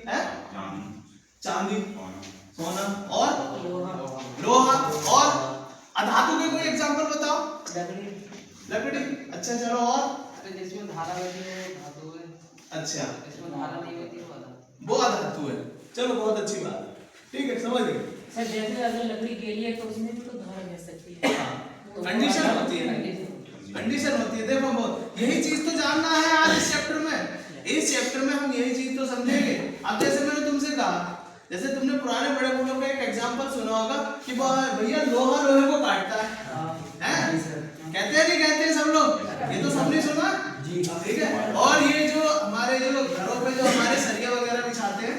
है चांदी, सोना और लोहा। और अधातु के कोई एग्जांपल बताओ। लकड़ी। अच्छा चलो और जिसमें धारा होती है वो धातु है। अच्छा इसमें धारा नहीं होती वो अधातु है। चलो बहुत अच्छी बात है, ठीक है समझ गए सर। जैसे अगर लकड़ी गीली है तो उसमें भी तो धारा बह सकती है। कंडीशन होती है, कंडीशन होती है। देखो यही चीज तो जानना है आज इस चैप्टर में। इस चैप्टर में हम यही चीज तो समझेंगे। अब जैसे मैंने तुमसे कहा, जैसे तुमने पुराने बड़े बूढ़ों का एक एग्जांपल सुना होगा कि भैया लोहा लोहे को काटता है, कहते हैं नहीं कहते सब लोग, ये तो सबने सुना ठीक है। और ये जो हमारे जो घरों पे जो हमारे सरिया वगैरह बिछाते हैं,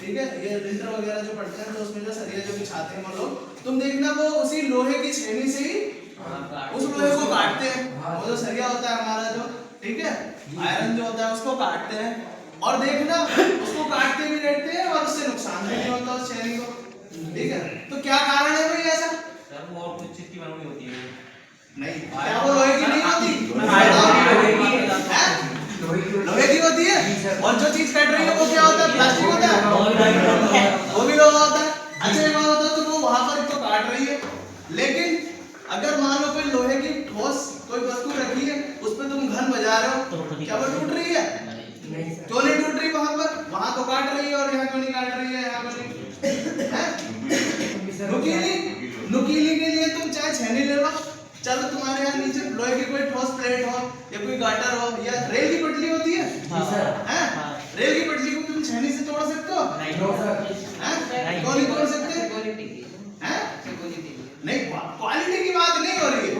ठीक है, ये लिंटर वगैरह जो पड़ते हैं तो उसमें जो सरिया जो बिछाते हैं वो लोग, तुम देखना वो उसी लोहे की छेनी से ही उस लोहे को काटते हैं। वो जो सरिया होता है हमारा जो, ठीक है, आयरन जो होता है उसको काटते हैं। और देखना उसको काटते भी रहते हैं और उससे नुकसान भी नहीं होता उस छेनी को, ठीक है। तो क्या कारण है भाई ऐसा? सर वो और कुछ चीज की बनावटी होती है नहीं, क्या वो लोहे की नहीं होती? लोहे की होती है। और जो चीज कट रही है वो क्या होता है? प्लास्टिक होता है, वो भी लोहा होता है। अच्छा एक बात बताओ, तो वो वहां पर तो काट रही है, लेकिन अगर मान लो कोई लोहे की ठोस कोई वस्तु रखी है, उस पर तुम घन बजा रहे हो, क्या वो टूट रही है? क्यों नहीं टूट रही? वहां पर वहां तो काट रही है और यहाँ क्यों नहीं काट रही है? यहाँ पर नुकीली, नुकीली के लिए तुम चाहे छेनी ले लो, चलो तुम्हारे यहाँ नीचे लोहे की कोई ठोस प्लेट हो या कोई गाटर हो या रेल की पटली होती है, रेल की पटली को तुम छेनी से तोड़ सकते हो? क्यों नहीं तोड़ सकते? नहीं, क्वालिटी की बात नहीं हो रही है।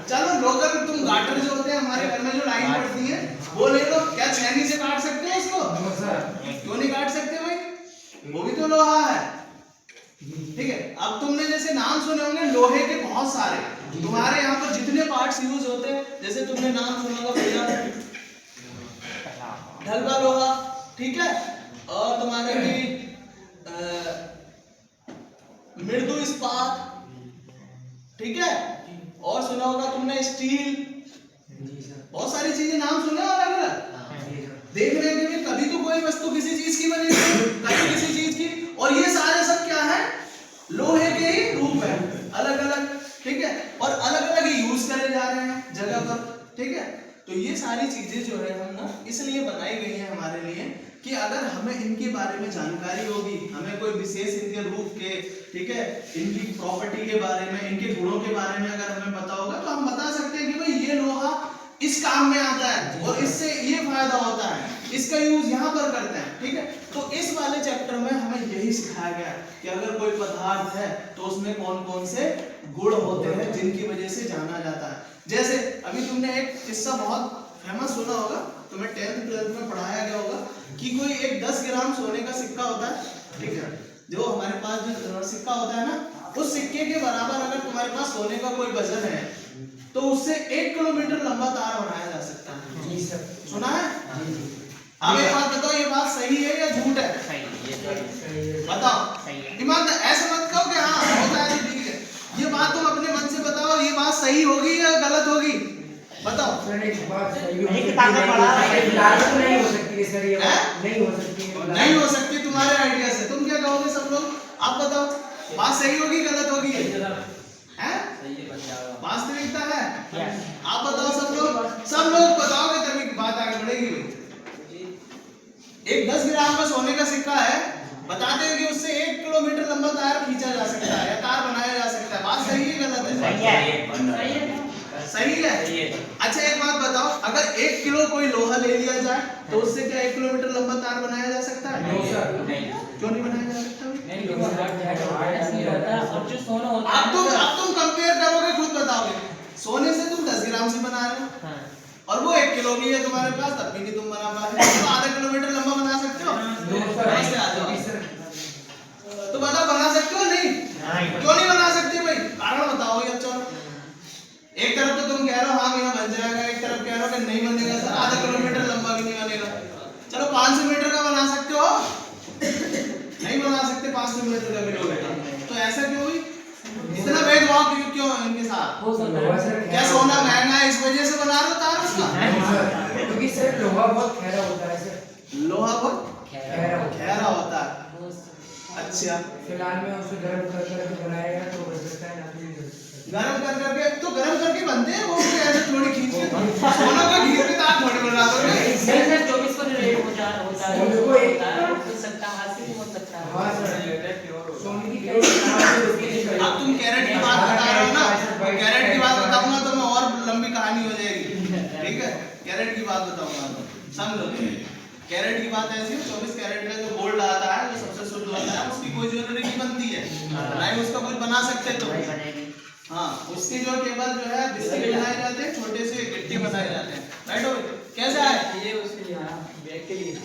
चलो लोकल तुम गाटर जो होते हैं हमारे घर में जो लाइन पड़ती है वो ले लो, क्या छेनी से काट सकते हो उसको? क्यों नहीं काट सकते भाई? वो भी तो लोहा है, ठीक है। अब तुमने जैसे नाम सुने होंगे लोहे के बहुत सारे, तुम्हारे यहाँ पर जितने पार्ट्स यूज होते हैं, जैसे तुमने नाम सुना होगा भैया ढलवा लोहा, ठीक है, और तुम्हारे भी मृदु इस्पात, ठीक है, और सुना होगा तुमने स्टील, बहुत सारी चीजें नाम सुने अलग अलग। देख रहे हैं कि कभी तो कोई वस्तु किसी चीज की बनी है, कभी किसी चीज की, और ये सारे सब क्या है? लोहे के ही रूप है, अलग अलग, ठीक है, और अलग अलग ही यूज करे जा रहे हैं जगह पर, ठीक है। तो ये सारी चीजें जो है हम ना इसलिए बनाई गई हैं हमारे लिए कि अगर हमें इनके बारे में जानकारी होगी, हमें कोई विशेष इनके रूप के, ठीक है, इनकी प्रॉपर्टी के बारे में, इनके गुणों के बारे में अगर हमें पता होगा तो हम बता सकते हैं कि भाई ये लोहा इस काम में आता है और इससे ये फायदा होता है, इसका यूज यहाँ पर करते हैं, ठीक है। तो इस वाले चैप्टर में हमें यही सिखाया गया कि अगर कोई पदार्थ है तो उसमें कौन कौन से गुण होते हैं जिनकी वजह से जाना जाता है। जैसे अभी तुमने एक किस्सा बहुत फेमस सुना होगा, तुम्हें 10th 12th में पढ़ाया गया होगा कि कोई एक 10 ग्राम सोने का सिक्का होता है, ठीक है, जो हमारे पास जो सिक्का होता है ना, उस सिक्के के बराबर अगर तुम्हारे पास सोने का कोई वजन है तो उससे 1 किलोमीटर लंबा तार बनाया जा सकता है। जी सर, सुना है? अब एक बात बताओ, ये बात सही है या झूठ है? बताओ, ईमानदार ऐसे मत कहो कि हाँ होता है ठीक है, ये बात तुम अपने मन से बताओ, ये बात सही होगी या गलत होगी? बताओ। सर एक बात सही होगी, नहीं हो सकती है सर, ये नहीं हो सकती है, नहीं हो सकती तुम्हारे आइडिया से। तुम क्या कहोगे सब लोग? आप बताओ, बात सही होगी गलत होगी? हैं? वास्तविकता है? आप बताओ सब लोग बताओगे तभी बात आगे बढ़ेगी भाई। एक 10 ग्राम का सोने का सिक्का है, बताते हैं कि उससे 1 किलोमीटर लंबा तार खींचा जा सकता है या तार बनाया जा सकता है। बात सही है गलत है? सही है। अच्छा एक बात बताओ, अगर 1 किलो कोई लोहा ले लिया जाए तो उससे क्या 1 किलोमीटर लंबा तार बनाया जा सकता है? क्यों नहीं बनाया जा सकता? अब तुम कंपेयर करोगे, खुद बताओगे, सोने से तुम 10 ग्राम से बना रहे हो और वो 1 किलो की है तुम्हारे पास, तब भी नहीं तुम बना पा रहे, तो आधा किलोमीटर लंबा बना सकते हो? तो बताओ बना सकते हो? नहीं। क्यों नहीं बना सकते भाई? कारण बताओ यार। चलो एक तरफ तो तुम कह रहे हो हाँ यहाँ बन जाएगा, एक तरफ कह रहे हो कि नहीं बनेगा सर, आधा किलोमीटर लंबा भी नहीं बनेगा। चलो 500 मीटर का बना सकते हो? नहीं बना सकते 500 मीटर का किलोमीटर। तो ऐसा क्यों हुई? इतना भेदभाव क्यों इनके साथ? क्या सोना महंगा है इस वजह से बना रहे हो तार उसका? क्योंकि सर लोहा बहुत खरा होता है सर, लोहा बहुत खरा होता अच्छा फिलहाल में उसे गर्म कर करके बनाएगा तो बन सकता है, ना तो नहीं बन सकता। गरम कर करके तो गरम करके बनते हैं वो ऐसे थोड़ी खींच के सोना का घी के दांत थोड़ी बना दो सर 24 को रेट होता है सोने को एक हो सकता है, हाथ से भी हो सकता है। हाँ सर, सोने की प्योर अब तुम कैरेट की बात बता रहे हो ना, कैरेट की बात बताऊंगा तो मैं और लंबी कहानी हो जाएगी, ठीक है। कैरेट की बात बताऊंगा तो समझ लो। कैरेट की बात ऐसी है, 24 कैरेट का जो गोल्ड आता है, जो सबसे शुद्ध होता है, उसकी कोई ज्वेलरी नहीं बनती है, ना ही उसका कुछ बना सकते तो। हाँ, उसकी जो केवल जो है बिस्किट बनाए जाते हैं, छोटे से गिट्टी बनाए जाते हैं, राइट हो। कैसे आए ये उसके लिए, हाँ, बैग के लिए।